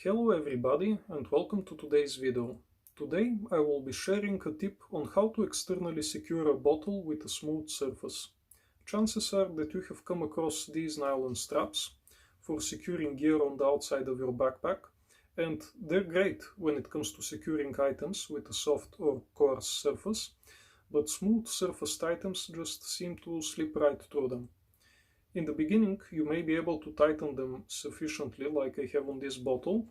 Hello everybody and welcome to today's video. Today I will be sharing a tip on how to externally secure a bottle with a smooth surface. Chances are that you have come across these nylon straps for securing gear on the outside of your backpack, and they're great when it comes to securing items with a soft or coarse surface, but smooth surfaced items just seem to slip right through them. In the beginning, you may be able to tighten them sufficiently, like I have on this bottle,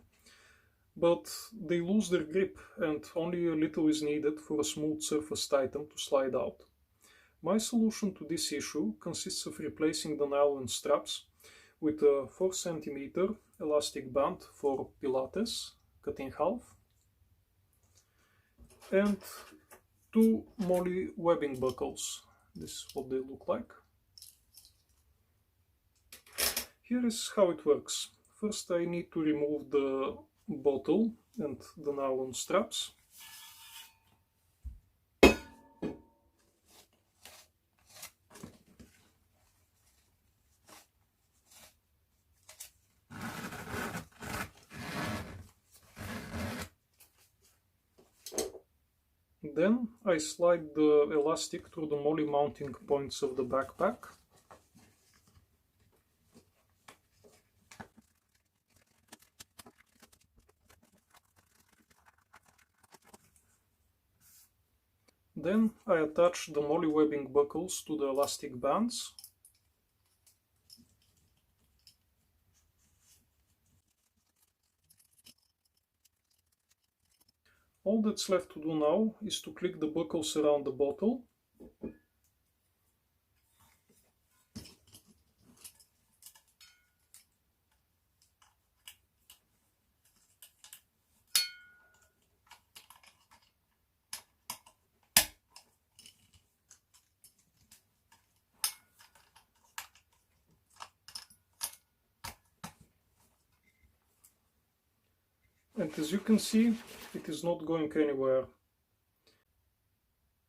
but they lose their grip and only a little is needed for a smooth surfaced item to slide out. My solution to this issue consists of replacing the nylon straps with a 4 cm elastic band for pilates, cut in half, and 2 MOLLE webbing buckles. This is what they look like. Here is how it works. First I need to remove the bottle and the nylon straps. Then I slide the elastic through the MOLLE mounting points of the backpack. Then I attach the MOLLE webbing buckles to the elastic bands. All that's left to do now is to click the buckles around the bottle. And as you can see, it is not going anywhere.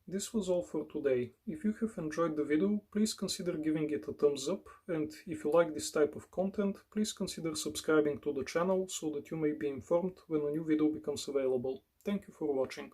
This was all for today. If you have enjoyed the video, please consider giving it a thumbs up, and if you like this type of content, please consider subscribing to the channel so that you may be informed when a new video becomes available. Thank you for watching.